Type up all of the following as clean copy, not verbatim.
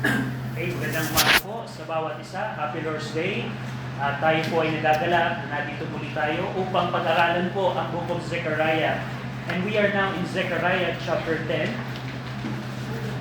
Okay, magandang umaga po sa bawat isa. Happy Lord's Day. At tayo po ay nagagala na nandito muli tayo upang pag-aralan po ang Book of Zechariah. And we are now in Zechariah chapter 10.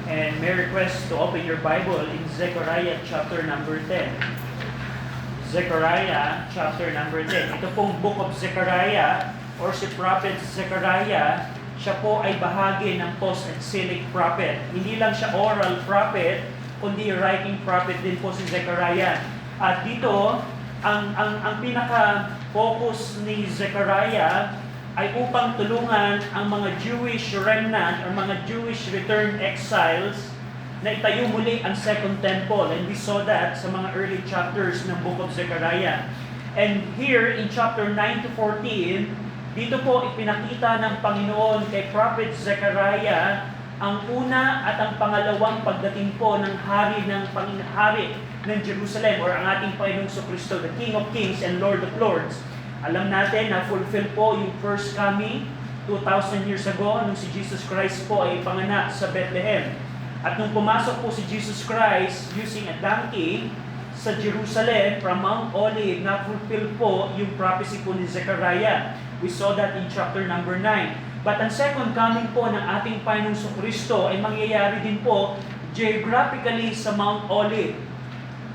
And may request to open your Bible in Zechariah chapter number 10. Zechariah chapter number 10. Ito pong Book of Zechariah or si Prophet Zechariah, siya po ay bahagi ng post-exilic prophet. Hindi lang siya oral prophet, kundi writing prophet din po si Zechariah. At dito, ang pinaka-focus ni Zechariah ay upang tulungan ang mga Jewish remnant or mga Jewish returned exiles na itayo muli ang Second Temple. And we saw that sa mga early chapters ng Book of Zechariah. And here in chapter 9 to 14, dito po ipinakita ng Panginoon kay Prophet Zechariah ang una at ang pangalawang pagdating po ng hari ng Jerusalem or ang ating Panginoong Kristo, the King of Kings and Lord of Lords. Alam natin na fulfill po yung first coming 2,000 years ago nung si Jesus Christ po ay ipanganak sa Bethlehem. At nung pumasok po si Jesus Christ using a donkey sa Jerusalem from Mount Olive, na-fulfill po yung prophecy po ni Zechariah. We saw that in chapter number 9. But ang second coming po ng ating Panginoong Kristo ay mangyayari din po geographically sa Mount Olive,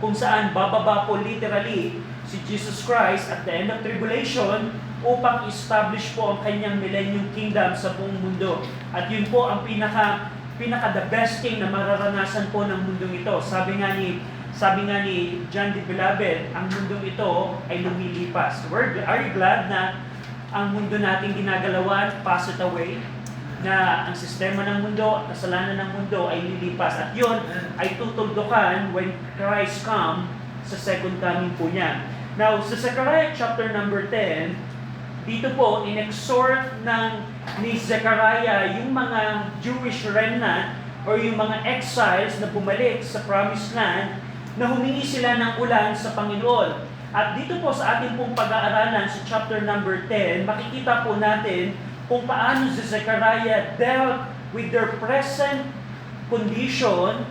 kung saan bababa po literally si Jesus Christ at the end of tribulation upang establish po ang kanyang millennium kingdom sa buong mundo. At yun po ang pinaka the best thing na mararanasan po ng mundong ito. Sabi nga ni John the Beloved, ang mundong ito ay lumilipas. Are you glad na ang mundo nating ginagalawan, pass it away, na ang sistema ng mundo at kasalanan ng mundo ay lilipas. At yun ay tutuldukan when Christ come sa second coming po niya. Now, sa Zechariah chapter number 10, dito po, in-exhort ni Zechariah yung mga Jewish remnant or yung mga exiles na bumalik sa Promised Land na humingi sila ng ulan sa Panginoon. At dito po sa ating pong pag-aaralan sa chapter number 10, makikita po natin kung paano si Zechariah dealt with their present condition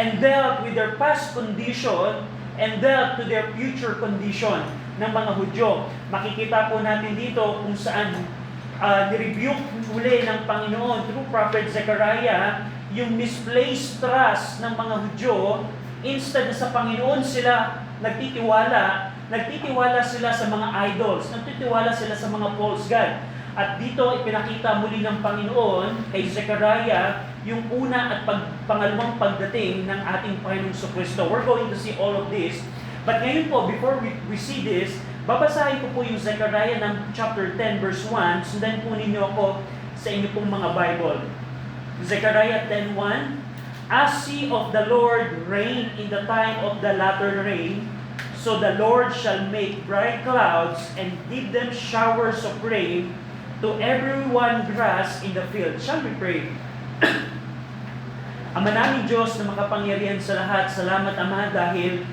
and dealt with their past condition and dealt to their future condition ng mga Hudyo. Makikita po natin dito kung saan nirebuke muli ng Panginoon through Prophet Zechariah yung misplaced trust ng mga Hudyo. Instead na sa Panginoon sila nagtitiwala sila sa mga idols, nagtitiwala sila sa mga false god. At dito ipinakita muli ng Panginoon kay Zechariah yung una at pangalawang pagdating ng ating Panginoong Kristo. We're going to see all of this. But ngayon po, before we see this, babasahin ko po yung Zechariah ng chapter 10 verse 1. Sundan po ninyo ako sa inyo pong mga Bible. Zechariah 10:1. As ye of the Lord reign in the time of the latter rain, so the Lord shall make bright clouds and give them showers of rain to everyone grass in the field. Shall we pray? Ama namin Diyos na makapangyarihan sa lahat, salamat Ama dahil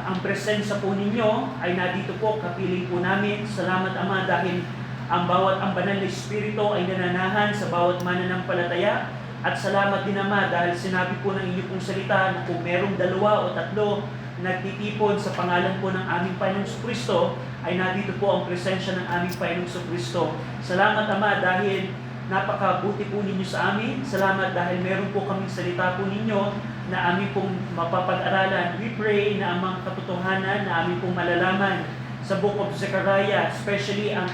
ang presensya po ninyo ay nandito po, kapiling po namin. Salamat Ama dahil ang banal na Espiritu ay nananahan sa bawat mananampalataya. At salamat din Ama dahil sinabi po ng inyo pong salita na kung merong 2 o 3 nagtitipon sa pangalan po ng aming Panginoong Kristo, ay nandito po ang presensya ng aming Panginoong Kristo. Salamat Ama dahil napakabuti po ninyo sa amin. Salamat dahil meron po kaming salita po ninyo na aming pong mapapag-aralan. We pray na ang mga katotohanan na aming pong malalaman sa Book of Zechariah, especially ang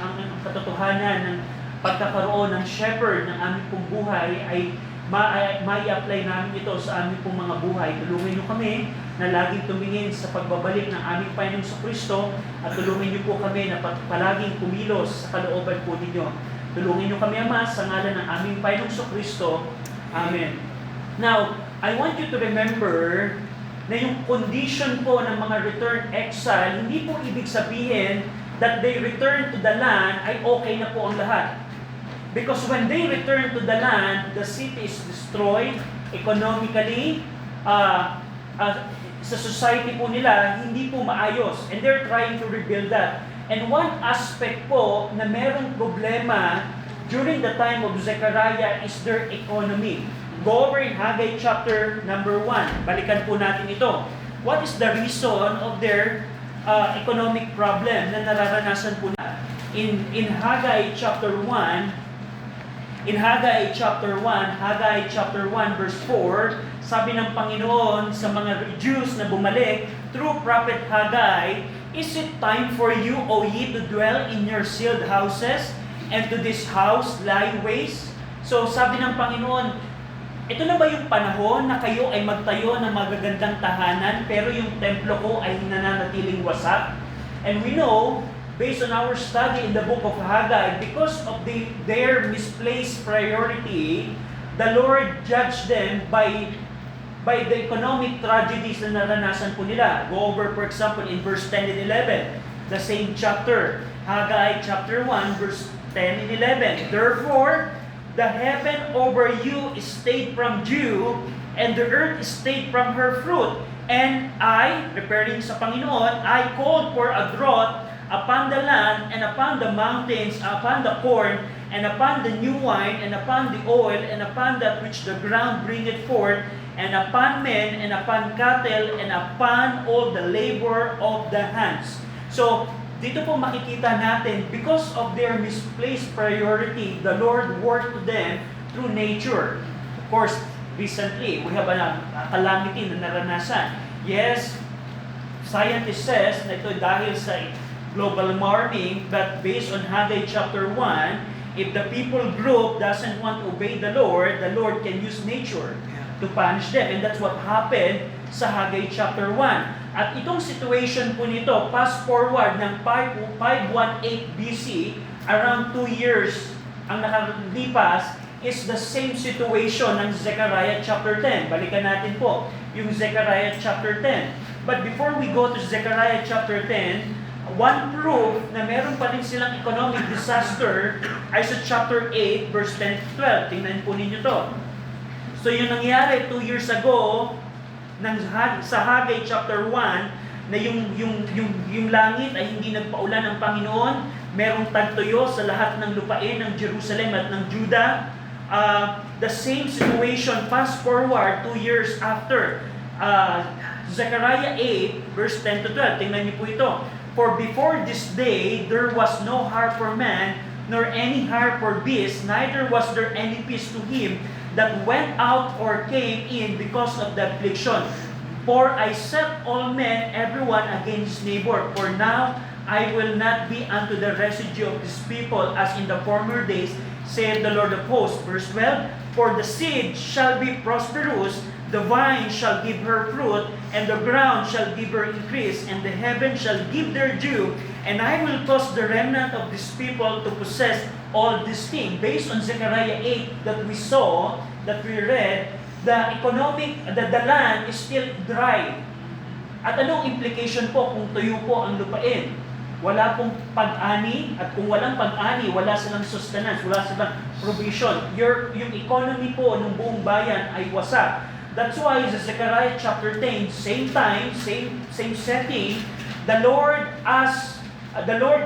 katotohanan ng pagkakaroon ng shepherd ng aming pong buhay ay mai-apply namin ito sa aming pong mga buhay. Tulungan niyo kami na laging tumingin sa pagbabalik ng aming Panginoong Kristo at tulungan niyo po kami na palaging kumilos sa kalooban po ninyo. Tulungan niyo kami Ama sa ngalan ng aming Panginoong Kristo. Amen. Now, I want you to remember na yung condition po ng mga returned exile, hindi po ibig sabihin that they return to the land ay okay na po ang lahat. Because when they return to the land, the city is destroyed economically, sa society po nila, hindi po maayos. And they're trying to rebuild that. And one aspect po na merong problema during the time of Zechariah is their economy. Go over in Haggai chapter number 1. Balikan po natin ito. What is the reason of their economic problem na nararanasan po na? In Haggai chapter 1, Haggai chapter 1 verse 4, sabi ng Panginoon sa mga Jews na bumalik through prophet Haggai, "Is it time for you, O ye, to dwell in your sealed houses, and to this house lie waste?" So sabi ng Panginoon, ito na ba yung panahon na kayo ay magtayo ng magagandang tahanan pero yung templo ko ay nananatiling wasak? And we know, based on our study in the book of Haggai, because of their misplaced priority, the Lord judged them by the economic tragedies na naranasan po nila. Go over, for example, in verse 10 and 11, the same chapter, Haggai chapter 1, verse 10 and 11. "Therefore, the heaven over you is stayed from dew, and the earth is stayed from her fruit. And I," referring sa Panginoon, "I called for a drought upon the land, and upon the mountains, upon the corn, and upon the new wine, and upon the oil, and upon that which the ground bringeth forth, and upon men, and upon cattle, and upon all the labor of the hands." So, dito po makikita natin, because of their misplaced priority, the Lord worked to them through nature. Of course, recently, we have a calamity na naranasan. Yes, scientist says na ito dahil sa global warming, but based on Haggai chapter 1, if the people group doesn't want to obey the Lord can use nature to punish them. And that's what happened sa Haggai chapter 1. At itong situation po nito, fast forward ng 518 BC, around 2 years ang nakalipas, is the same situation ng Zechariah chapter 10. Balikan natin po yung Zechariah chapter 10. But before we go to Zechariah chapter 10, one proof na meron pa rin silang economic disaster ay sa chapter 8, verse 10 to 12. Tingnan po ninyo to. So yung nangyari 2 years ago, sa Haggai chapter 1, na yung langit ay hindi nagpaulan ng Panginoon, merong tagtuyo sa lahat ng lupain ng Jerusalem at ng Judah. The same situation, fast forward 2 years after, Zechariah 8, verse 10 to 12. Tingnan niyo po ito. "For before this day, there was no hire for man, nor any hire for beast, neither was there any peace to him that went out or came in because of the affliction. For I set all men, everyone against his neighbor. For now I will not be unto the residue of this people as in the former days, saith the Lord of hosts." Verse 12, "For the seed shall be prosperous, the vine shall give her fruit, and the ground shall give her increase, and the heaven shall give their dew, and I will cause the remnant of this people to possess all these things." Based on Zechariah 8 that we saw, that we read, the land is still dry. At anong implication po kung tuyo po ang lupain? Wala pong pag-ani, at kung walang pag-ani, wala silang sustenance, wala silang provision. Yung economy po ng buong bayan ay wasak. That's why sa Zechariah chapter 10, same time, same setting, the Lord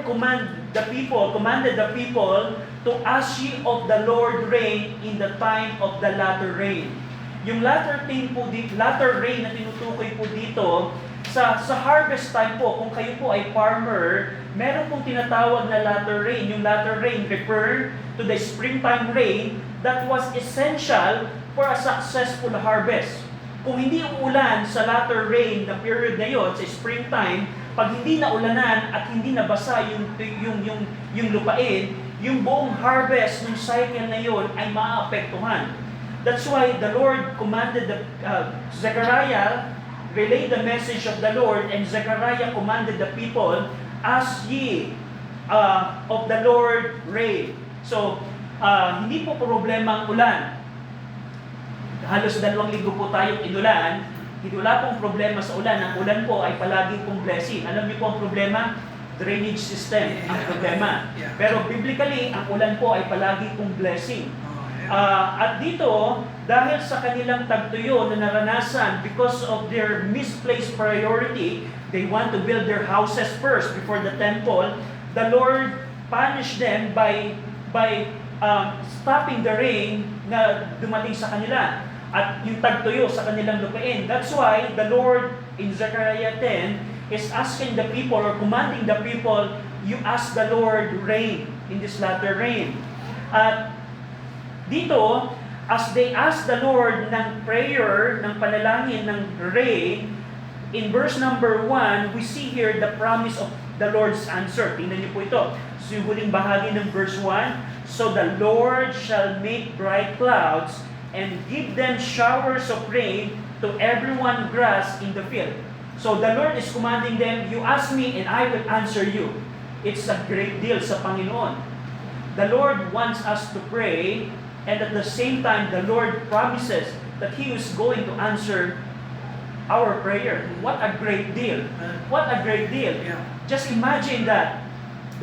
commanded the people to ask ye of the Lord rain in the time of the latter rain. Yung latter rain na tinutukoy po dito, sa harvest time po, kung kayo po ay farmer, meron pong tinatawag na latter rain. Yung latter rain refer to the springtime rain that was essential for a successful harvest. Kung hindi uulan sa latter rain na period na yon, sa springtime, pag hindi naulanan at hindi nabasa yung lupain, yung buong harvest ng cycle na yon ay maapektuhan. That's why the Lord commanded Zechariah relayed the message of the Lord, and Zechariah commanded the people, "Ask ye of the Lord rain." So, hindi po problema ang ulan. Halos 2 linggo po tayong inulan, hindi wala pong problema sa ulan. Ang ulan po ay palagi pong blessing. Alam niyo po ang problema? Drainage system ang problema. Pero biblically, ang ulan po ay palagi pong blessing. At dito, dahil sa kanilang tagtuyo na naranasan because of their misplaced priority, they want to build their houses first before the temple, the Lord punished them by stopping the rain na dumating sa kanila. at yung tagtuyo sa kanilang lupain. That's why the Lord in Zechariah 10 is asking the people or commanding the people, you ask the Lord rain in this latter rain. At dito, as they ask the Lord ng prayer, ng panalangin ng rain, in verse number 1, we see here the promise of the Lord's answer. Tingnan niyo po ito. So yung huling bahagi ng verse 1, so the Lord shall make bright clouds and give them showers of rain to everyone grass in the field. So the Lord is commanding them, you ask me and I will answer you. It's a great deal sa Panginoon. The Lord wants us to pray, and at the same time, the Lord promises that He is going to answer our prayer. What a great deal. What a great deal. Yeah. Just imagine that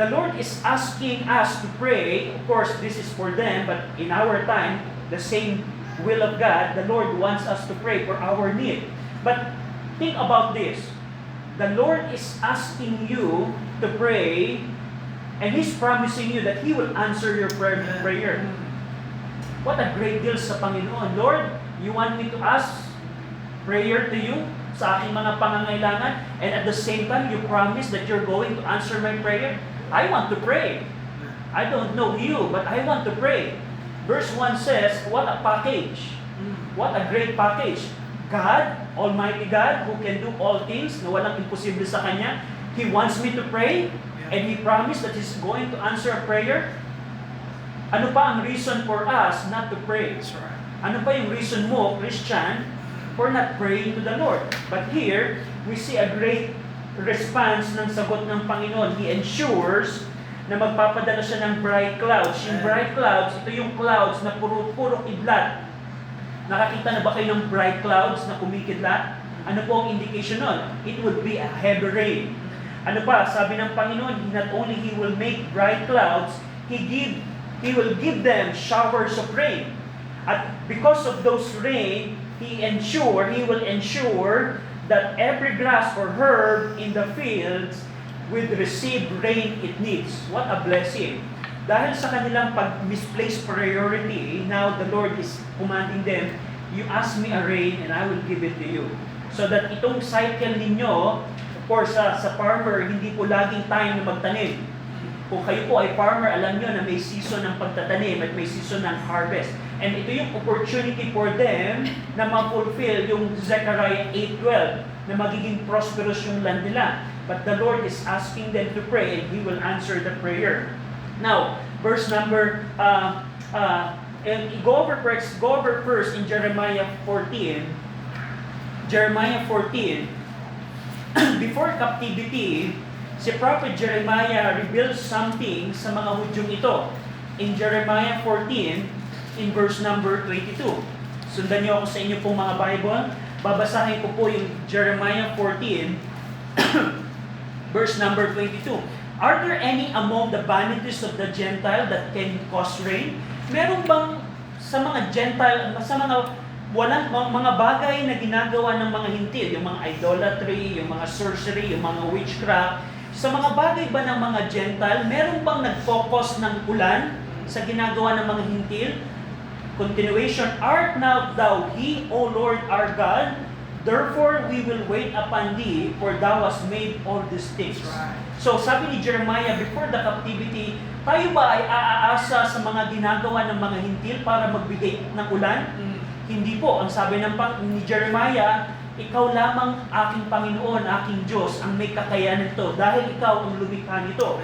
the Lord is asking us to pray. Of course, this is for them, but in our time, the same will of God, the Lord wants us to pray for our need. But think about this. The Lord is asking you to pray, and He's promising you that He will answer your prayer. What a great deal sa Panginoon. Lord, you want me to ask prayer to you sa aking mga pangangailangan, and at the same time, you promise that you're going to answer my prayer? I want to pray. I don't know you, but I want to pray. Verse 1 says, what a package. What a great package. God, Almighty God, who can do all things, na walang imposible sa Kanya, He wants me to pray, and He promised that He's going to answer a prayer. Ano pa ang reason for us not to pray? That's right. Ano pa yung reason mo, Christian, for not praying to the Lord? But here, we see a great response ng sagot ng Panginoon. He ensures na magpapadala siya ng bright clouds. Yung bright clouds, ito yung clouds na puro kidlat. Nakakita na ba kayo ng bright clouds na kumikidlat? Ano po ang indication nun? It would be a heavy rain. Ano pa? Sabi ng Panginoon, not only He will make bright clouds, He will give them showers of rain. At because of those rain, He will ensure that every grass or herb in the fields will receive rain it needs. What a blessing. Dahil sa kanilang misplaced priority, now the Lord is commanding them, you ask me a rain and I will give it to you. So that itong cycle ninyo, of course, sa farmer, hindi po laging time na magtanim. Kung kayo po ay farmer, alam nyo na may season ng pagtatanim at may season ng harvest. And ito yung opportunity for them na ma-fulfill yung Zechariah 8:12 na magiging prosperous yung land nila. But the Lord is asking them to pray and He will answer the prayer. Now, verse number, and go over first in Jeremiah 14. Jeremiah 14, before captivity, si Prophet Jeremiah reveals something sa mga Hudyong ito. In Jeremiah 14, in verse number 22. Sundan niyo ako sa inyo pong mga Bible. Babasahin ko po yung Jeremiah 14, verse number 22. Are there any among the vanities of the Gentile that can cause rain? Meron bang sa mga Gentile, sa mga bagay na ginagawa ng mga hintil, yung mga idolatry, yung mga sorcery, yung mga witchcraft, sa mga bagay ba ng mga Gentile, meron bang nag-focus ng ulan sa ginagawa ng mga hintil? Continuation, art not thou He, O Lord our God? Therefore we will wait upon thee, for thou hast made all these things. Right. So sabi ni Jeremiah, before the captivity, tayo ba ay aaasa sa mga ginagawa ng mga hintil para magbigay ng ulan? Hindi po. Ang sabi ni Jeremiah, ikaw lamang aking Panginoon, aking Diyos, ang may kakayanan nito, dahil ikaw ang lumikha nito.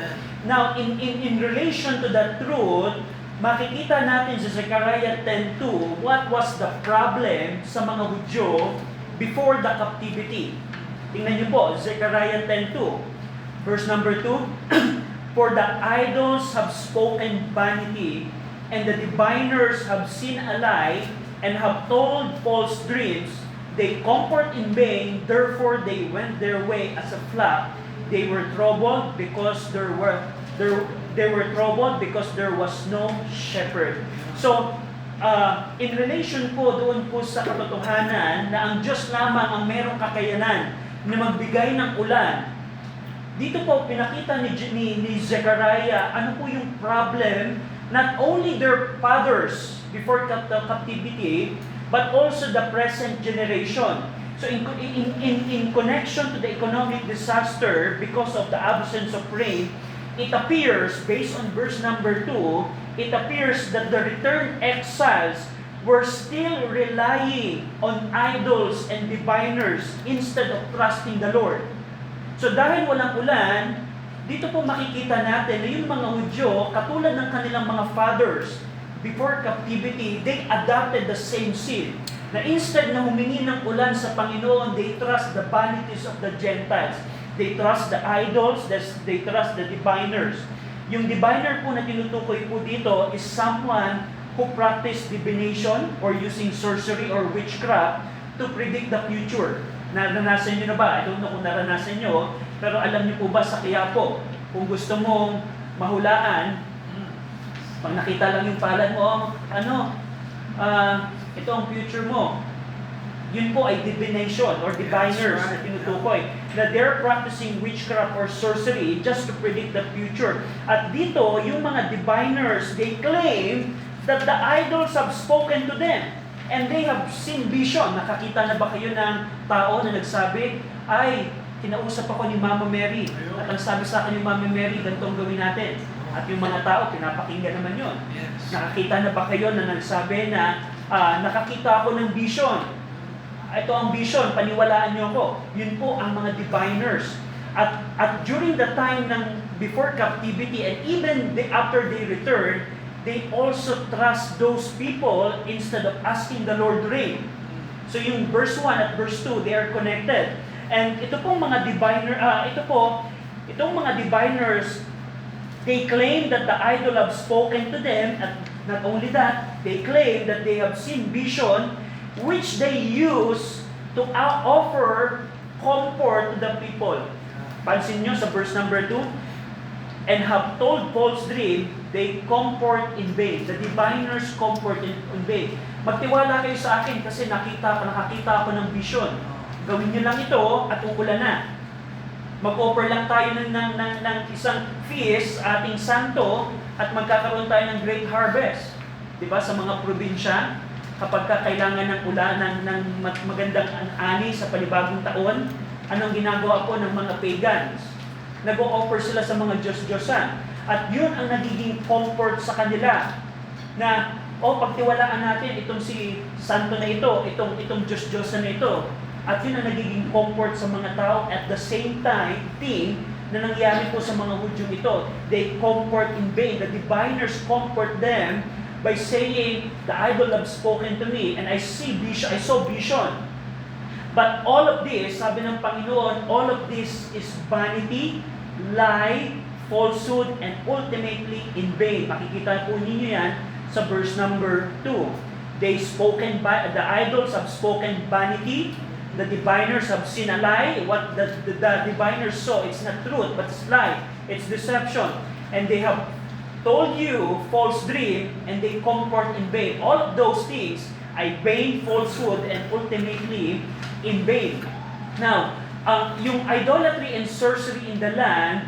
Now, in relation to that truth, makikita natin sa Zechariah 10:2, what was the problem sa mga Hudyo before the captivity. Tingnan niyo po, Zechariah 10:2, verse number 2, for the idols have spoken vanity, and the diviners have seen a lie, and have told false dreams. They comfort in vain, therefore they went their way as a flock. They were troubled because there was no shepherd. So, in relation po doon po sa katotohanan na ang Diyos lamang ang merong kakayanan na magbigay ng ulan, dito po pinakita ni Zechariah ano po yung problem, not only their fathers before the captivity, but also the present generation. So in connection to the economic disaster because of the absence of rain, it appears, based on verse number 2, it appears that the returned exiles were still relying on idols and diviners instead of trusting the Lord. So dahil walang ulan, dito po makikita natin na yung mga Hudyo, katulad ng kanilang mga fathers, before captivity, they adopted the same sin. Na instead na humingi ng ulan sa Panginoon, they trust the vanities of the Gentiles. They trust the idols, they trust the diviners. Yung diviner po na tinutukoy po dito is someone who practice divination or using sorcery or witchcraft to predict the future. Naranasan nyo na ba? I don't know kung naranasan nyo, pero alam niyo po ba sa Quiapo, kung gusto mong mahulaan, pag nakita lang yung palad mo, ito ang future mo. Yun po ay divination or diviners na tinutukoy. Na they're practicing witchcraft or sorcery just to predict the future. At dito, yung mga diviners, they claim that the idols have spoken to them. And they have seen vision. Nakakita na ba kayo ng tao na nagsabi, ay, kinausap ako ni Mama Mary. At ang sabi sa akin ni Mama Mary, ganito ang gawin natin. At yung mga tao, pinapakinggan naman yun. Nakakita na ba kayo na nagsabi na, nakakita ako ng vision. Ito ang vision, paniwalaan niyo ako. Yun po ang mga diviners. At during the time ng before captivity and even after they return, they also trust those people instead of asking the Lord rain. So yung verse 1 at verse 2, they are connected. And ito pong mga itong mga diviners, they claim that the idol have spoken to them, and not only that, they claim that they have seen vision, which they use to offer comfort to the people. Pansin nyo sa verse number 2, and have told false dream, they comfort in vain. The diviners comfort in vain. Magtiwala kayo sa akin kasi nakakita ako ng vision. Gawin nyo lang ito at uulan na. Mag-offer lang tayo ng isang feast, ating santo, at magkakaroon tayo ng great harvest. Diba? Sa mga probinsya, kapag kailangan ng ulan, ng magandang ani sa panibagong taon, anong ginagawa po ng mga pagans? Nag-o-offer sila sa mga Diyos-Diyosan. At yun ang nagiging comfort sa kanila. Na, pagtiwalaan natin itong si santo na ito, itong Diyos-Diyosan na ito. At yun ang nagiging comfort sa mga tao. At the same time, na nangyari po sa mga Hudyong ito, they comfort in vain. The diviners comfort them by saying, the idol have spoken to me, and I saw vision. But all of this, sabi ng Panginoon, all of this is vanity, lie, falsehood, and ultimately in vain. Makikita po ninyo yan sa verse number 2. The idols have spoken vanity, the diviners have seen a lie. What the diviners saw, it's not truth, but it's lie. It's deception. And they have told you false dream, and they comfort in vain. All of those things ay vain, falsehood, and ultimately in vain. Now, yung idolatry and sorcery in the land,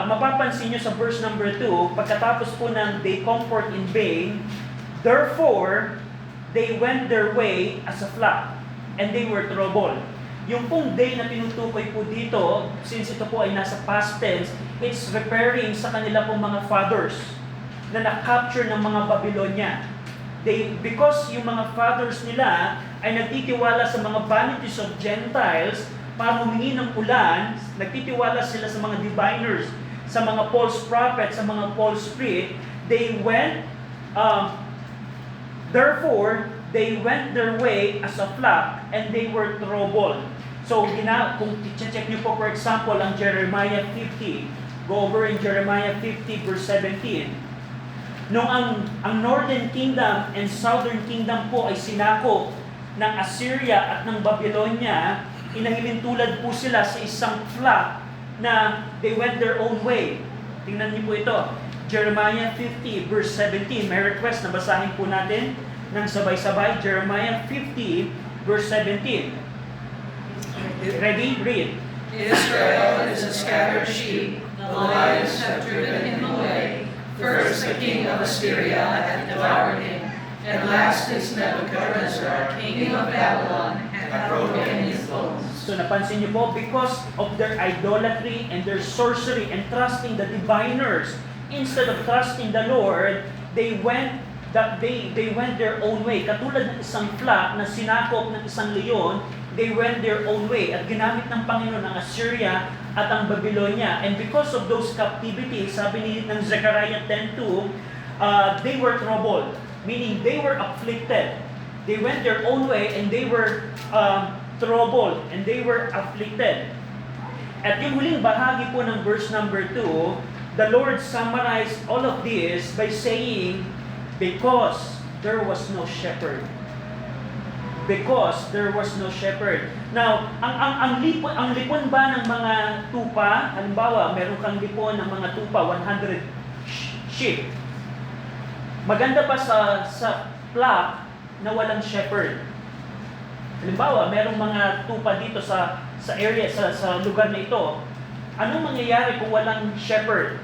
mapapansin nyo sa verse number 2, pagkatapos po ng they comfort in vain, therefore, they went their way as a flock, and they were troubled. Yung pong day na tinutukoy po dito, since ito po ay nasa past tense, it's referring sa kanila pong mga fathers na na-capture ng mga Babylonia. Because yung mga fathers nila ay nagtitiwala sa mga vanities of Gentiles para humingi ng ulan, nagtitiwala sila sa mga diviners, sa mga false prophets, sa mga false spirit. Therefore, they went their way as a flock, and they were troubled. So, kung check nyo po, for example, ang Jeremiah 50, go over in Jeremiah 50 verse 17. Nung ang Northern Kingdom and Southern Kingdom po ay sinakop ng Assyria at ng Babylonia, inahilintulad po sila sa isang flock na they went their own way. Tingnan niyo po ito. Jeremiah 50 verse 17. May request na basahin po natin ng sabay-sabay. Jeremiah 50 verse 17. Ready? Read. Israel is a scattered sheep. The lions have driven him away. First the king of Assyria hath devoured him, At last this Nebuchadnezzar, king of Babylon, hath broken his bones. So napansin niyo po, because of their idolatry and their sorcery and trusting the diviners, instead of trusting the Lord, they went their own way. Katulad ng isang flock na sinakop ng isang leon, they went their own way. At ginamit ng Panginoon ang Assyria at ang Babylonia. And because of those captivities, sabi ng Zechariah 10:2, they were troubled. Meaning they were afflicted. They went their own way and they were troubled and they were afflicted. At yung huling bahagi po ng verse number 2, the Lord summarized all of this by saying, because there was no shepherd. Because there was no shepherd. Now, ang lipon ba ng mga tupa, halimbawa, meron kang lipon ng mga tupa, 100 sheep. Maganda pa sa flock na walang shepherd. Halimbawa, merong mga tupa dito sa area, sa lugar na ito. Anong mangyayari kung walang shepherd?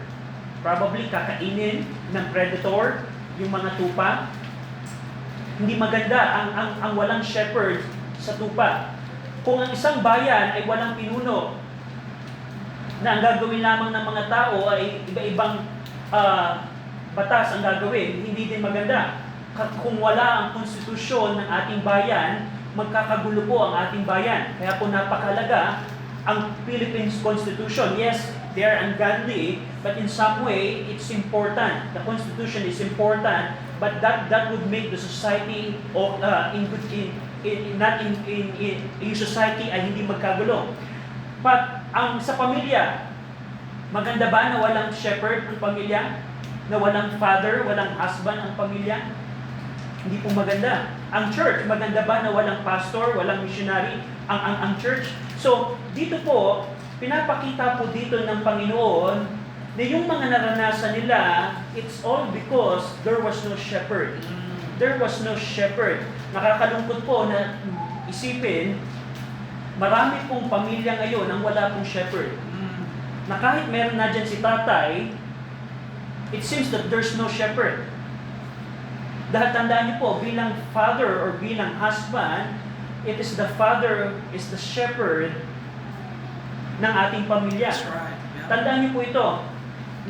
Probably kakainin ng predator yung mga tupa. Hindi maganda ang walang shepherd sa tupa. Kung ang isang bayan ay walang pinuno, na ang gagawin lamang ng mga tao ay iba-ibang batas ang gagawin, hindi din maganda. Kung wala ang konstitusyon ng ating bayan, magkakagulo po ang ating bayan. Kaya po napakalaga ang Philippines Constitution. Yes, they are ungodly, but in some way, it's important. The Constitution is important, but that would make the society yung society ay hindi magkagulo. But sa pamilya, maganda ba na walang shepherd ang pamilya? Na walang father, walang husband ang pamilya? Hindi po maganda. Ang church, maganda ba na walang pastor, walang missionary ang church? So, dito po, pinapakita po dito ng Panginoon na yung mga naranasan nila, it's all because there was no shepherd. There was no shepherd. Nakakalungkot po na isipin, marami pong pamilya ngayon ang wala pong shepherd. Na kahit meron na dyan si tatay, it seems that there's no shepherd. Dahil tandaan niyo po, bilang father or bilang husband, it is the father, is the shepherd ng ating pamilya. That's right. Yeah. Tandaan niyo po ito,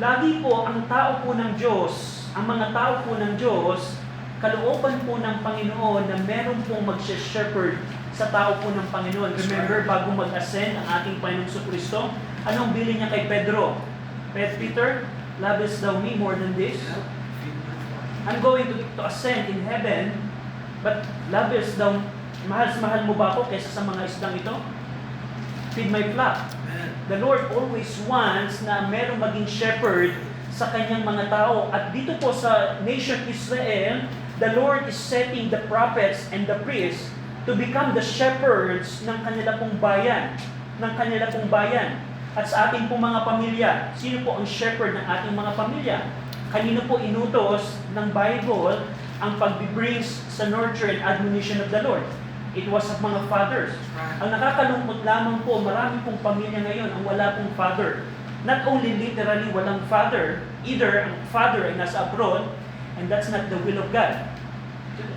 lagi po ang tao po ng Diyos, ang mga tao po ng Diyos, kalooban po ng Panginoon na meron pong mag-shepherd sa tao po ng Panginoon. Remember, bago mag-ascend ang ating Panginoong Kristo, anong bilin niya kay Pedro? Peter, lovest thou me more than this? I'm going to ascend in heaven, but lovest thou, mahal mo ba ako kaysa sa mga isdang ito? Feed my flock. The Lord always wants na merong maging shepherd sa kanyang mga tao. At dito po sa nation Israel, the Lord is setting the prophets and the priests to become the shepherds ng kanila pong bayan. At sa ating pong mga pamilya, sino po ang shepherd ng ating mga pamilya? Kanino po inutos ng Bible ang pag-brings sa nurture and admonition of the Lord? It was sa mga fathers. Ang nakakalungkot lamang po, marami pong pamilya ngayon ang wala pong father. Not only literally walang father, either ang father ay nasa abroad, and that's not the will of God.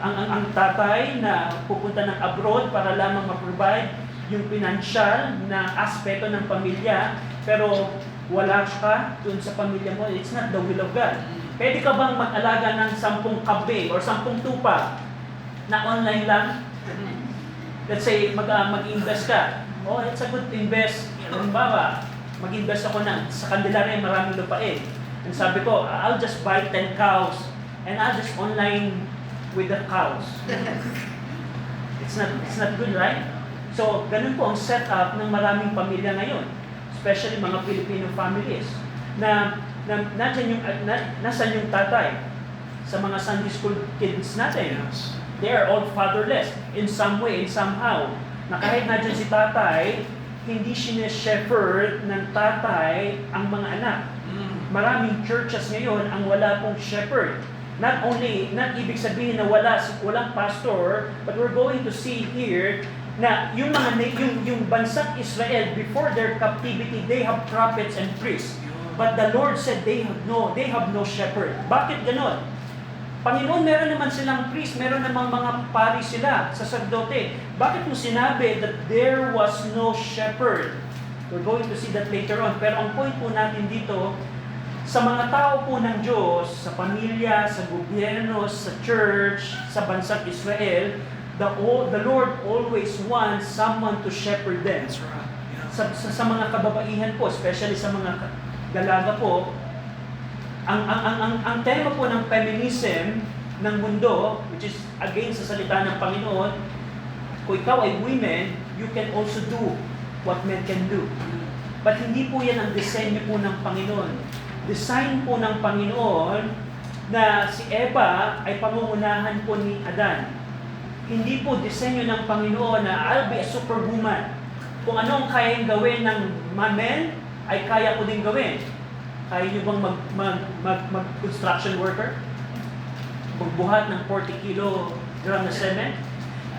Ang tatay na pupunta ng abroad para lamang ma-provide yung financial na aspeto ng pamilya, pero wala ka dun sa pamilya mo, it's not the will of God. Pwede ka bang mag-alaga ng 10 kambing or 10 tupa na online lang? Let's say, mag-invest ka. Oh, it's a good invest. Halimbawa, mag-invest ako sa Candelaria, maraming lupain. And sabi ko, I'll just buy 10 cows and I'll just online with the cows. It's not good, right? So, ganun po ang setup ng maraming pamilya ngayon. Especially mga Filipino families, na nasan yung tatay sa mga Sunday school kids natin. Yes. They are all fatherless in some way, in somehow. Na kahit nadyan si tatay, hindi siya-shepherd ng tatay ang mga anak. Maraming churches ngayon ang wala pong shepherd. Not ibig sabihin na walang pastor, but we're going to see here na yung bansang Israel, before their captivity, they have prophets and priests. But the Lord said they have no shepherd. Bakit ganon? Panginoon, meron naman silang priest, meron namang mga pari sila, sacerdote. Bakit mo sinabi that there was no shepherd? We're going to see that later on. Pero ang point po natin dito, sa mga tao po ng Diyos, sa pamilya, sa gobyerno, sa church, sa bansang Israel, the Lord always wants someone to shepherd them. That's right. Yeah. Sa mga kababaihan po, especially sa mga dalaga po, ang tema po ng feminism ng mundo, which is against sa salita ng Panginoon, kung ikaw ay women, you can also do what men can do. But hindi po yan ang disenyo po ng Panginoon. Design po ng Panginoon na si Eva ay pangungunahan po ni Adan. Hindi po disenyo ng Panginoon na I'll be a superwoman. Kung anong kayang gawin ng men, ay kaya ko din gawin. Kaya nyo bang mag-construction worker? Magbuhat ng 40 kilogram na cement?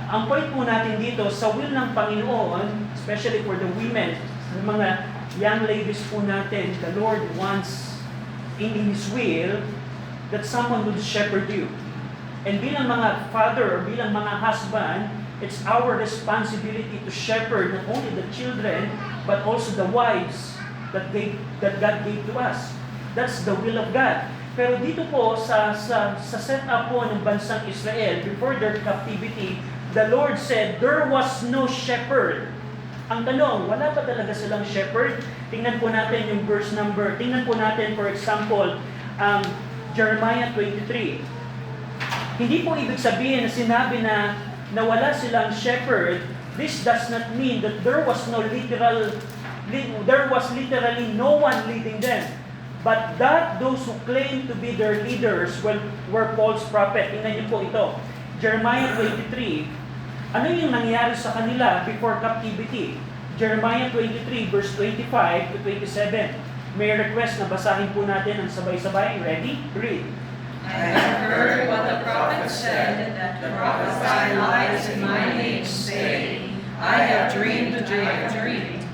Ang point po natin dito, sa will ng Panginoon, especially for the women, sa mga young ladies po natin, the Lord wants in His will that someone would shepherd you. And bilang mga father or bilang mga husband, it's our responsibility to shepherd not only the children, but also the wives that God gave to us. That's the will of God. Pero dito po sa setup po ng bansang Israel before their captivity, the Lord said there was no shepherd. Ang tanong, wala ba talaga silang shepherd? Tingnan po natin yung verse number. Tingnan po natin for example ang Jeremiah 23. Hindi po ibig sabihin na sinabi na wala silang shepherd. This does not mean that there was literally no one leading them. But that those who claim to be their leaders were false prophet. Tingnan niyo po ito. Jeremiah 23. Ano yung nangyari sa kanila before captivity? Jeremiah 23 verse 25 to 27. May request na basahin po natin ang sabay-sabay. Ready? Read. I have heard what the prophets said, that the prophesy lies in my name, saying, I have dreamed a dream.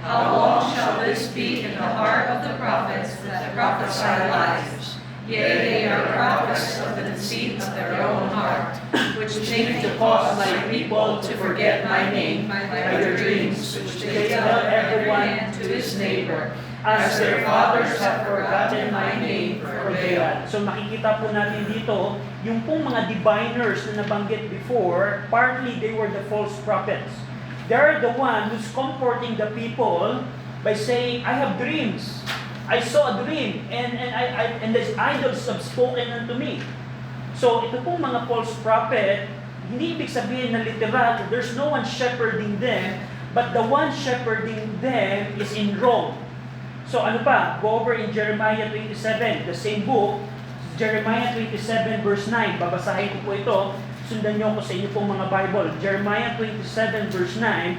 How long shall this be in the heart of the prophets that prophesy lies? Yea, they are prophets of the deceit of their own heart, which think to cause my people to forget my name by their dreams, which they tell every man to his neighbor, as their fathers have forgotten my name for Baal. So makikita po natin dito, yung pong mga diviners na nabanggit before, partly they were the false prophets. They're the one who's comforting the people by saying, I have dreams. I saw a dream and these idols have spoken unto me. So ito pong mga false prophet, hindi ibig sabihin na literal, there's no one shepherding them, but the one shepherding them is in Rome. So ano pa? Go over in Jeremiah 27, the same book, Jeremiah 27 verse 9. Babasahin ko po ito. Sundan niyo ko sa inyo pong mga Bible. Jeremiah 27 verse 9.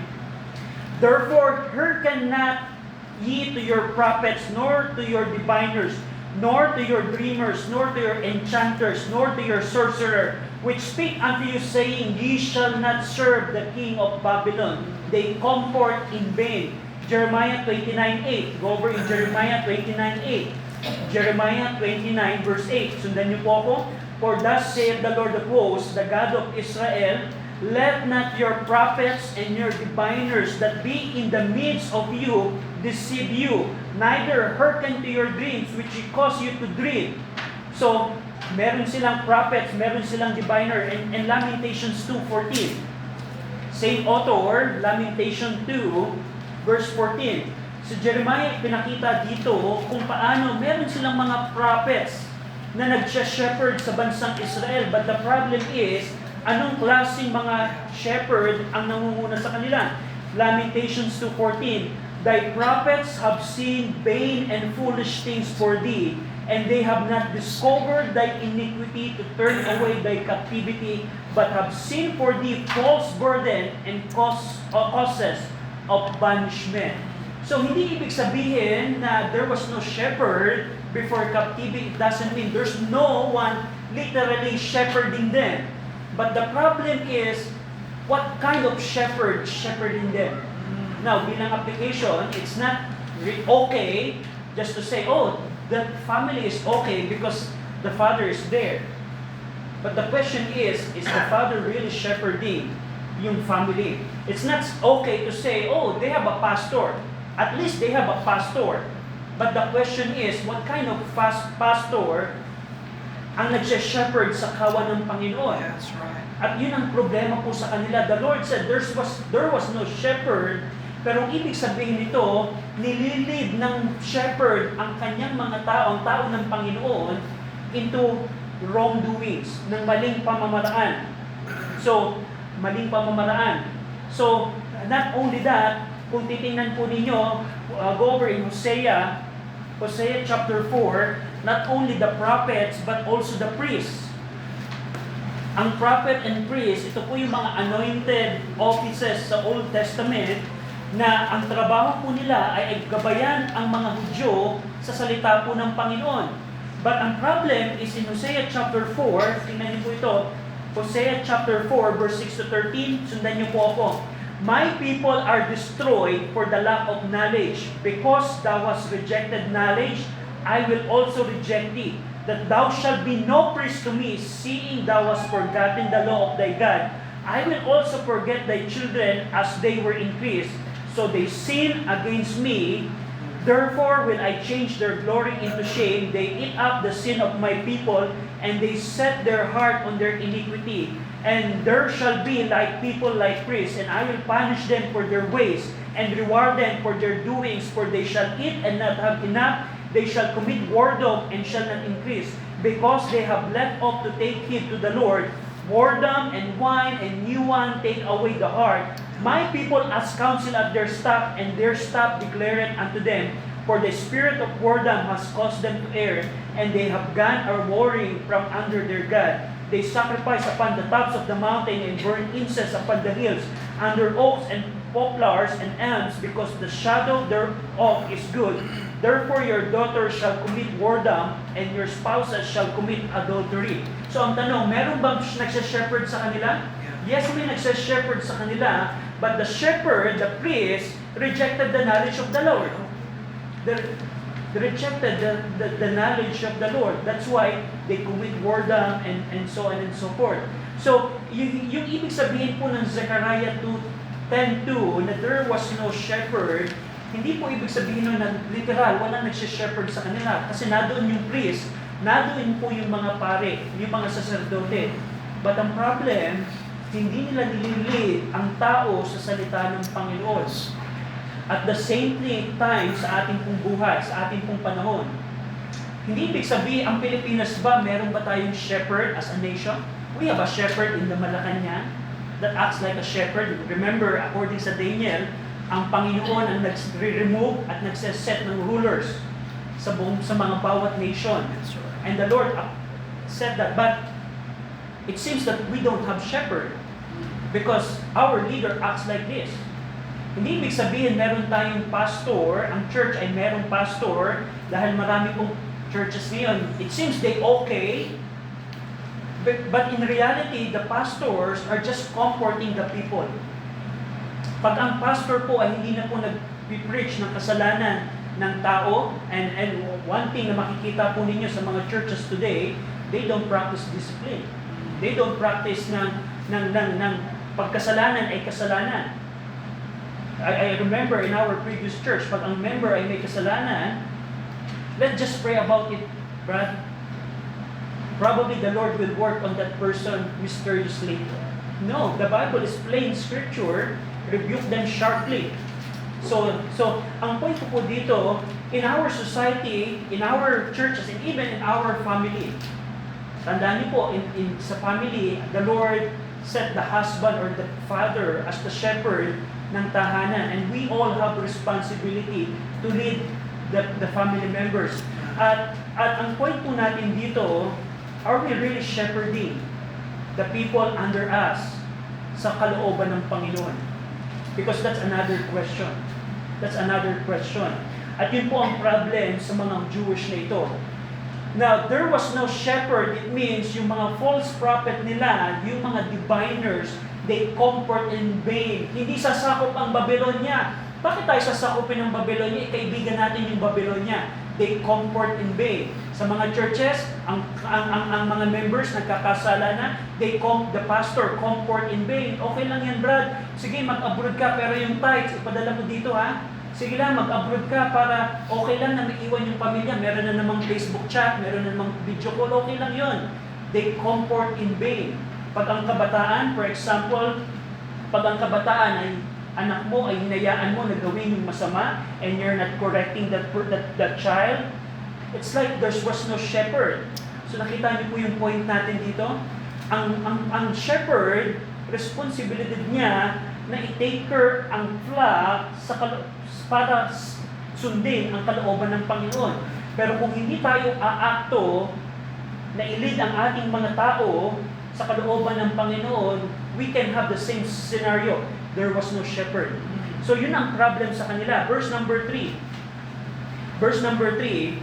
Therefore, hearken not ye to your prophets, nor to your diviners, nor to your dreamers, nor to your enchanters, nor to your sorcerer, which speak unto you, saying, Ye shall not serve the king of Babylon. They comfort in vain. Jeremiah 29:8. Go over in Jeremiah 29:8. Jeremiah 29 verse 8. Sundan niyo po ako. For thus saith the Lord of hosts, the God of Israel, let not your prophets and your diviners that be in the midst of you deceive you, neither hearken to your dreams which cause you to dream. So, meron silang prophets, meron silang diviner, and Lamentations 2:14. Same author, Lamentation 2, verse 14. Si Jeremiah pinakita dito kung paano meron silang mga prophets na nag-shepherd sa bansang Israel. But the problem is, anong klaseng mga shepherd ang nangunguna sa kanila? Lamentations 2:14, Thy prophets have seen vain and foolish things for thee, and they have not discovered thy iniquity to turn away thy captivity, but have seen for thee false burden and causes of banishment. So, hindi ibig sabihin na there was no shepherd before captivity. It doesn't mean there's no one literally shepherding them. But the problem is, what kind of shepherd shepherding them? Now, bilang application, it's not okay just to say, oh, the family is okay because the father is there. But the question is the father really shepherding yung family? It's not okay to say, oh, they have a pastor. At least they have a pastor. But the question is, what kind of pastor ang nagse-shepherd sa kawan ng Panginoon? That's right. At yun ang problema po sa kanila. The Lord said there was no shepherd, pero ang ibig sabihin nito, nililid ng shepherd ang kanyang mga tao, ang tao ng Panginoon, into wrongdoings, ng maling pamamaraan. So, maling pamamaraan. So, not only that, kung titingnan po ninyo, go over in Hosea chapter 4, not only the prophets, but also the priests. Ang prophet and priest, ito po yung mga anointed offices sa Old Testament na ang trabaho po nila ay gabayan ang mga Hudyo sa salita po ng Panginoon. But ang problem is in Hosea chapter 4, tingnan niyo po ito, Hosea chapter 4, verse 6 to 13, sundan niyo po ako. My people are destroyed for the lack of knowledge. Because thou hast rejected knowledge, I will also reject thee. That thou shalt be no priest to me, seeing thou hast forgotten the law of thy God. I will also forget thy children as they were increased. So they sin against me. Therefore will I change their glory into shame. They eat up the sin of my people, and they set their heart on their iniquity. And there shall be like people like priests, and I will punish them for their ways, and reward them for their doings, for they shall eat and not have enough. They shall commit whoredom and shall not increase, because they have left off to take heed to the Lord. Whoredom and wine and new wine take away the heart. My people ask counsel at their staff, and their staff declare it unto them. For the spirit of whoredom has caused them to err, and they have gone a warring from under their God. They sacrifice upon the tops of the mountain and burn incense upon the hills, under oaks and poplars and elms, because the shadow thereof is good. Therefore your daughters shall commit whoredom, and your spouses shall commit adultery. So ang tanong, meron bang nagsa-shepherd sa kanila? Yes, may nagsa-shepherd sa kanila, but the shepherd, the priest, rejected the knowledge of the Lord. They rejected the knowledge of the Lord. That's why they commit whoredom and so on and so forth. So, yung ibig sabihin po ng Zechariah 10:2 na there was no shepherd, hindi po ibig sabihin nun na literal, walang nagsishepherd sa kanila. Kasi nadoon yung priest, nadoon po yung mga pare, yung mga saserdote. But ang problem, hindi nila nililid ang tao sa salita ng Panginoon. At the same time sa ating pong buhay, sa ating pong panahon. Hindi ibig sabihin, ang Pilipinas ba, meron ba tayong shepherd as a nation? We have a shepherd in the Malacanang that acts like a shepherd. Remember, according sa Daniel, ang Panginoon ang nag-remove at nagseset ng rulers sa mga bawat nation. And the Lord said that, but it seems that we don't have shepherd because our leader acts like this. Hindi ibig sabihin meron tayong pastor, ang church ay merong pastor, dahil marami pong churches ngayon. It seems they okay, but in reality, the pastors are just comforting the people. Pag ang pastor po ay hindi na po nag-preach ng kasalanan ng tao, and one thing na makikita po ninyo sa mga churches today, they don't practice discipline. They don't practice ng pagkasalanan ay kasalanan. I remember in our previous church, pag ang member ay may kasalanan, let's just pray about it, Brad. Probably the Lord will work on that person mysteriously. No, the Bible is plain scripture, rebuke them sharply. So ang point ko po dito, in our society, in our churches, and even in our family, tandaan niyo po, sa family, the Lord set the husband or the father as the shepherd ng tahanan, and we all have responsibility to lead the family members. At ang point po natin dito, are we really shepherding the people under us sa kalooban ng Panginoon? Because that's another question. That's another question. At yun po ang problem sa mga Jewish na ito. Now, there was no shepherd. It means yung mga false prophet nila, yung mga diviners, they comfort in vain. Hindi sasakop ang Babylonia. Bakit tayo sasakopin ng Babylonia? Kaibigan natin yung Babylonia. They comfort in vain. Sa mga churches, ang mga members nagkakasala na, the pastor comfort in vain. Okay lang yan, Brad. Sige, mag-abroad ka, pero yung tithes, ipadala mo dito, ha? Sige lang, mag-abroad ka para okay lang na may iwan yung pamilya. Meron na namang Facebook chat, meron na namang video call, okay lang yun. They comfort in vain. Pag ang kabataan, for example, pag ang kabataan ay anak mo ay hinayaan mo na gawin yung masama and you're not correcting that child, it's like there was no shepherd. So nakita niyo po yung point natin dito. Ang shepherd, responsibility niya na i-take care ang flock para sundin ang kalooban ng Panginoon. Pero kung hindi tayo aakto na i-lead ang ating mga tao sa kalooban ng Panginoon, we can have the same scenario. There was no shepherd. So yun ang problem sa kanila. Verse number 3. Verse number 3,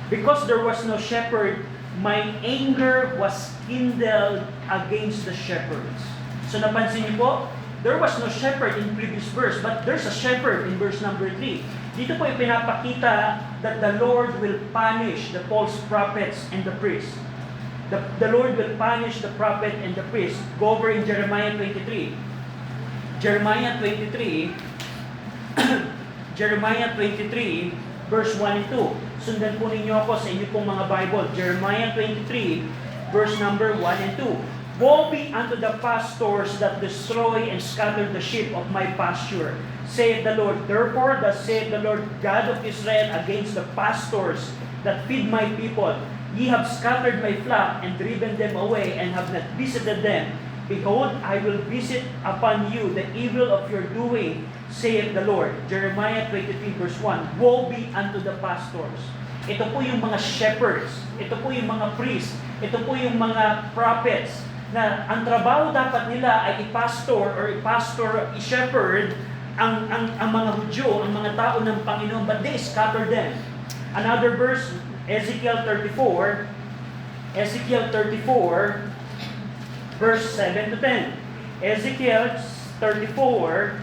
because there was no shepherd, my anger was kindled against the shepherds. So napansin niyo po, there was no shepherd in previous verse, but there's a shepherd in verse number 3. Dito po ipinapakita that the Lord will punish the false prophets and the priests. The Lord will punish the prophet and the priest. Go over in Jeremiah 23. Jeremiah 23, Jeremiah 23, verse 1 and 2. Sundan po ninyo ako sa inyo pong mga Bible. Jeremiah 23, verse number 1 and 2. Woe be unto the pastors that destroy and scatter the sheep of my pasture, saith the Lord. Therefore, thus saith the Lord God of Israel against the pastors that feed my people. Ye have scattered my flock and driven them away, and have not visited them. Behold, I will visit upon you the evil of your doing, saith the Lord. Jeremiah 23 verse 1. Woe be unto the pastors. Ito po yung mga shepherds. Ito po yung mga priests. Ito po yung mga prophets na ang trabaho dapat nila ay i-pastor or i-shepherd ang mga Hudyo, ang mga tao ng Panginoon, but they scatter them. Another verse, Ezekiel 34, verse 7 to 10. Ezekiel 34,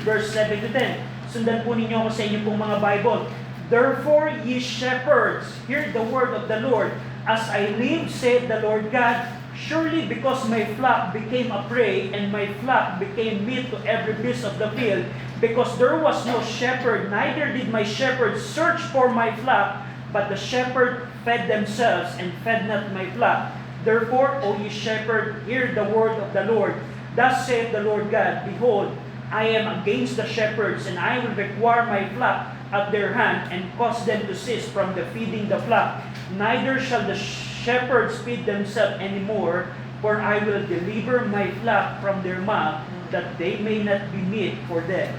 verse 7 to 10. Sundan po ninyo ako sa inyong pong mga Bible. Therefore, ye shepherds, hear the word of the Lord. As I live, saith the Lord God, surely because my flock became a prey, and my flock became meat to every beast of the field, because there was no shepherd, neither did my shepherds search for my flock, but the shepherd fed themselves, and fed not my flock. Therefore, O ye shepherd, hear the word of the Lord. Thus saith the Lord God, behold, I am against the shepherds, and I will require my flock at their hand, and cause them to cease from the feeding the flock. Neither shall the shepherds feed themselves anymore, for I will deliver my flock from their mouth, that they may not be meat for them.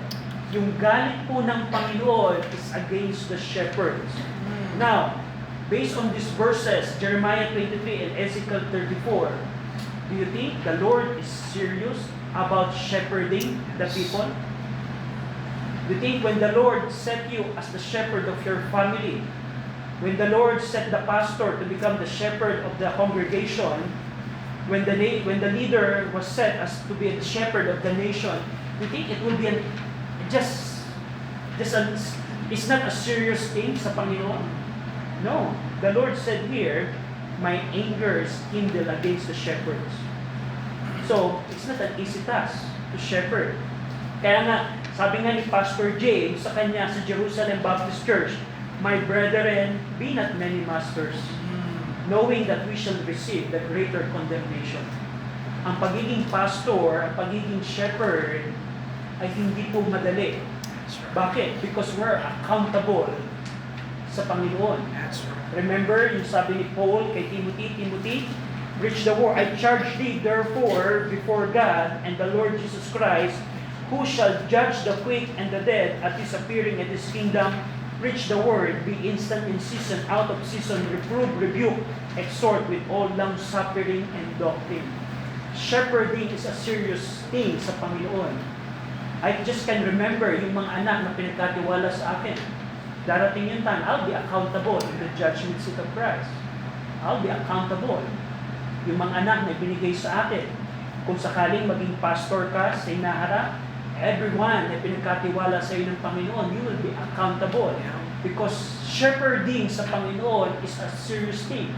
Yung galit po ng Panginoon is against the shepherds. Now, based on these verses, Jeremiah 23 and Ezekiel 34, do you think the Lord is serious about shepherding the people? Do you think when the Lord set you as the shepherd of your family, when the Lord set the pastor to become the shepherd of the congregation, when the leader was set as to be the shepherd of the nation, do you think it will be it's not a serious thing sa Panginoon? No. The Lord said here, my anger is kindled against the shepherds. So, it's not an easy task to shepherd. Kaya nga, sabi nga ni Pastor James sa kanya sa Jerusalem Baptist Church, my brethren, be not many masters, knowing that we shall receive the greater condemnation. Ang pagiging pastor, ang pagiging shepherd, ay hindi po madali. Bakit? Because we're accountable sa Panginoon. Remember, yung sabi ni Paul kay Timothy, preach the word. I charge thee therefore before God and the Lord Jesus Christ, who shall judge the quick and the dead at his appearing at his kingdom. Preach the word, be instant in season, out of season, reprove, rebuke, exhort with all long-suffering and doctrine. Shepherding is a serious thing sa Panginoon. I just can remember yung mga anak na pinagkatiwala sa akin. Darating yung time, I'll be accountable in the judgment seat of Christ. I'll be accountable. Yung mga anak na binigay sa atin. Kung sakaling maging pastor ka sa inaharap, everyone na pinagkatiwala sa iyo ng Panginoon, you will be accountable. Because shepherding sa Panginoon is a serious thing.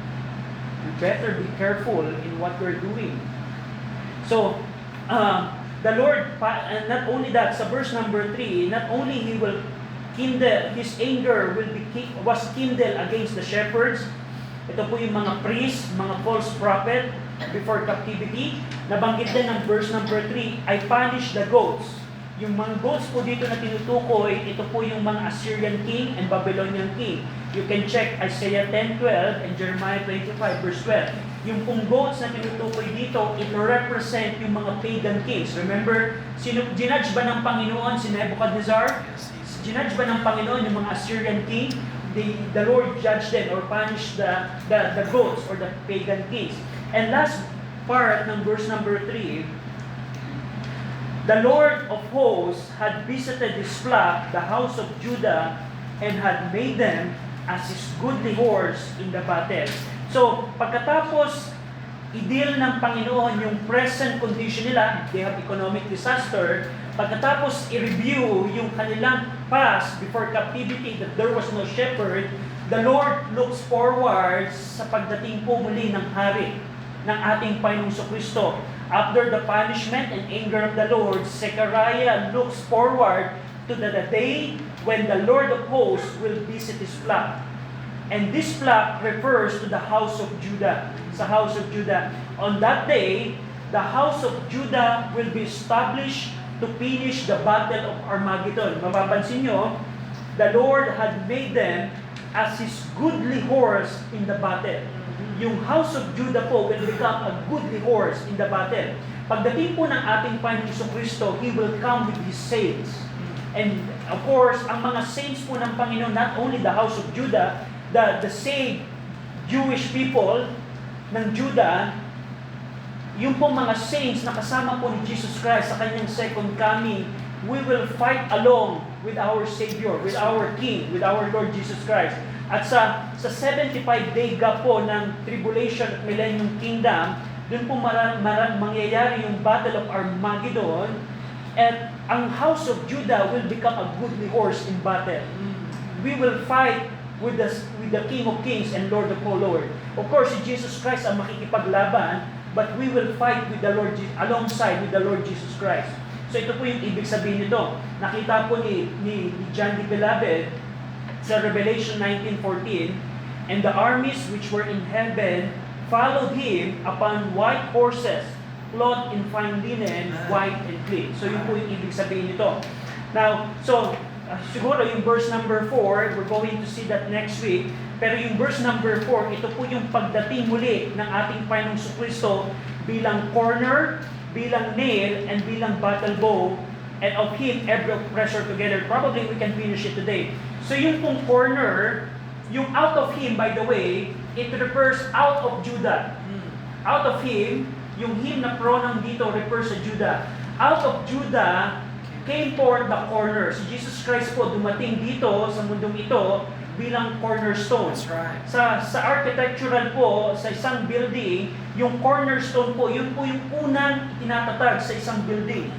We better be careful in what we're doing. So, the Lord, not only that, sa verse number 3, not only He will kindle, His anger was kindled against the shepherds. Ito po yung mga priests, mga false prophet before captivity. Nabanggit din ng verse number 3, I punish the goats. Yung mga goats po dito na tinutukoy, ito po yung mga Assyrian king and Babylonian king. You can check Isaiah 10:12 and Jeremiah 25 verse 12. Yung pong goats na tinutukoy dito, it represent yung mga pagan kings. Remember, ginudge ba ng Panginoon si Nebuchadnezzar? Ginudge ba ng Panginoon yung mga Assyrian king? The Lord judged them or punished the goats or the pagan kings. And last part ng verse number 3, the Lord of hosts had visited his flock, the house of Judah, and had made them as his goodly horse in the battle. So, pagkatapos i-deal ng Panginoon yung present condition nila, they have economic disaster, pagkatapos i-review yung kanilang past before captivity that there was no shepherd, the Lord looks forward sa pagdating po muli ng hari ng ating Panginoong Kristo. After the punishment and anger of the Lord, Zechariah looks forward to the day when the Lord of hosts will visit his flock. And this flock refers to the house of Judah. Sa house of Judah. On that day, the house of Judah will be established to finish the battle of Armageddon. Mapapansin nyo, the Lord had made them as his goodly horse in the battle. Yung house of Judah po will become a goodly horse in the battle. Pagdating po ng ating Panginoong Kristo, He will come with His saints. And of course, ang mga saints po ng Panginoon, not only the house of Judah, the saved Jewish people ng Judah, yung pong mga saints na kasama po ni Jesus Christ sa kanyang second coming, we will fight along with our Savior, with our King, with our Lord Jesus Christ. At sa 75-day gap po ng tribulation at millennium kingdom, doon po mangyayari yung battle of Armageddon, at ang house of Judah will become a goodly horse in battle. We will fight with the King of Kings and Lord of all Lords. Of course, si Jesus Christ ang makikipaglaban, but we will fight with the Lord alongside with the Lord Jesus Christ. So ito po yung ibig sabihin nito. Nakita po ni John the Beloved sa Revelation 19:14, and the armies which were in heaven followed him upon white horses, clothed in fine linen, white and clean. So yun po yung ibig sabihin nito. Now, siguro yung verse number 4, we're going to see that next week. Pero yung verse number 4, ito po yung pagdating muli ng ating Panginoong Kristo bilang corner, bilang nail, and bilang battle bow, and of him every oppressor together. Probably we can finish it today. So yung pong corner, yung out of him, by the way, it refers out of Judah. Out of him, yung him na pronoun dito refers sa Judah. Out of Judah came forth the corner. Si Jesus Christ po dumating dito sa mundong ito bilang cornerstone. That's right. Sa architectural po, sa isang building, yung cornerstone po, yun po yung unang tinatatag sa isang building.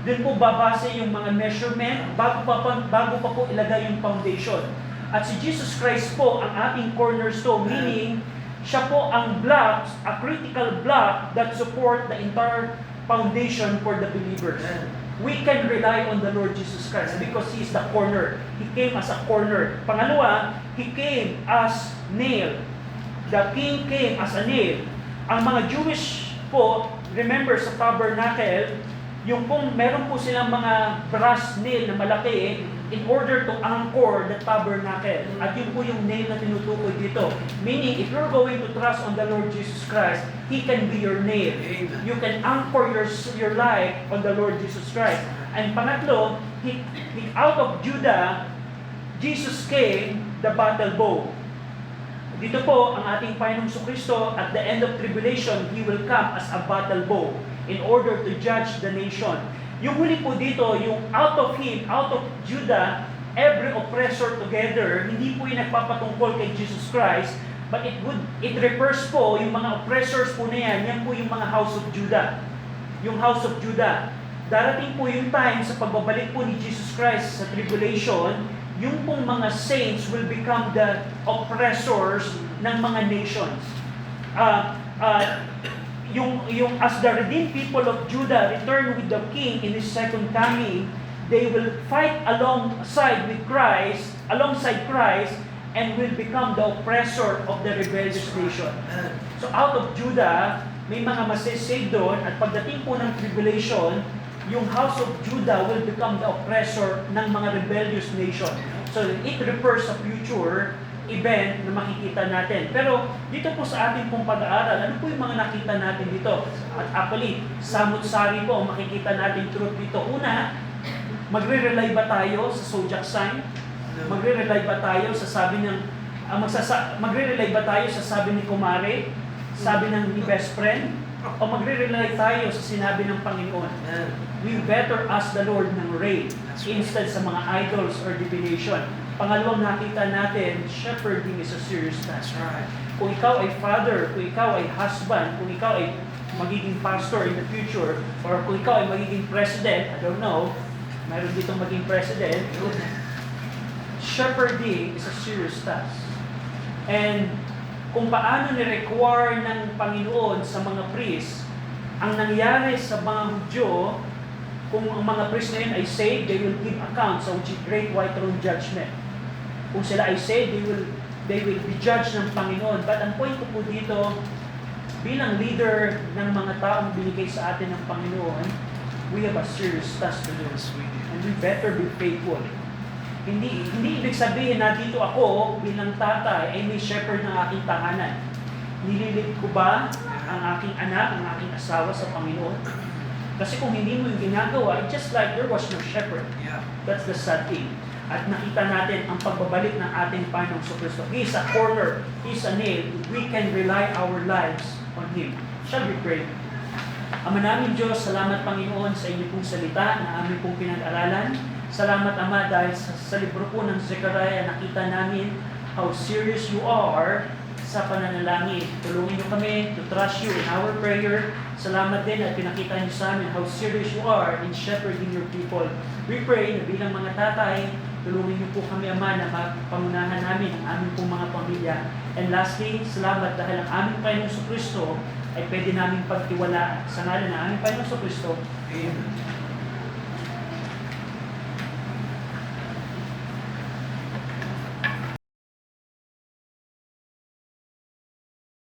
Doon po babase yung mga measurement bago pa po ilagay yung foundation. At si Jesus Christ po ang ating cornerstone, meaning siya po ang block, a critical block that support the entire foundation for the believers. We can rely on the Lord Jesus Christ because He is the corner. He came as a corner. Pangalawa, He came as nail. The King came as a nail. Ang mga Jewish po, remember sa tabernacle, yung pong meron po silang mga brass nail na malaki in order to anchor the tabernacle. At yun po yung nail na tinutukoy dito. Meaning, if you're going to trust on the Lord Jesus Christ, He can be your nail. You can anchor your life on the Lord Jesus Christ. And pangatlo, out of Judah, Jesus came the battle bow. Dito po, ang ating Panginoong Kristo, at the end of tribulation, He will come as a battle bow in order to judge the nation. Yung huli po dito, yung out of him, out of Judah, every oppressor together, hindi po yung nagpapatungkol kay Jesus Christ, but it refers po, yung mga oppressors po na yan po yung mga house of Judah. Yung house of Judah. Darating po yung time sa pagbabalik po ni Jesus Christ sa tribulation, yung pong mga saints will become the oppressors ng mga nations. Yung as the redeemed people of Judah return with the king in his second coming, they will fight alongside Christ, and will become the oppressor of the rebellious nation. So out of Judah, may mga masisave doon, at pagdating po ng tribulation, yung house of Judah will become the oppressor ng mga rebellious nation. So it refers sa future event na makikita natin. Pero dito po sa ating pong pag-aaral, ano po yung mga nakita natin dito? At actually, samut-sari po ang makikita natin truth dito. Una, magre-rely ba tayo sa zodiac sign? Magre-rely ba tayo sa sabi ng magre-rely ba tayo sa sabi ni kumare, sabi ng ni best friend, o magre-rely tayo sa sinabi ng Panginoon? We better ask the Lord ng rain instead sa mga idols or divination. Pangalawang nakita natin, shepherding is a serious task. Kung ikaw ay father, kung ikaw ay husband, kung ikaw ay magiging pastor in the future, or kung ikaw ay magiging president, I don't know, mayroon ditong maging president, shepherding is a serious task. And kung paano ni-require ng Panginoon sa mga priest, ang nangyari sa mga Hudyo, kung ang mga priest na yun ay saved, they will give account sa great white throne judgment. Kung sila ay saved, they will be judged ng Panginoon. But ang point ko po dito, bilang leader ng mga taong binigay sa atin ng Panginoon, we have a serious task to do. And we better be faithful. Hindi ibig sabihin na dito ako bilang tatay ay may shepherd ng aking tahanan. Nililid ko ba ang aking anak, ang aking asawa sa Panginoon? Kasi kung hindi mo yung ginagawa, it's just like there was no shepherd. That's the sad thing. At nakita natin ang pagbabalik ng ating Panginoong Kristo. He is a corner, He is a nail. We can rely our lives on Him. Shall we pray? Ama namin Diyos, salamat Panginoon sa inyo pong salita na aming pong pinag-aralan. Salamat Ama dahil sa libro po ng Zechariah nakita namin how serious you are sa pananalangin. Tulungin niyo kami to trust you in our prayer. Salamat din at pinakita niyo sa amin how serious you are in shepherding your people. We pray na bilang mga tatay, tulungin niyo po kami Ama na pangunahan namin ang aming pong mga pamilya. And lastly, salamat dahil ang aming Panginoong Kristo ay pwede namin pagtiwalaan. Sa ngalan ng aming Panginoong Kristo, Amen.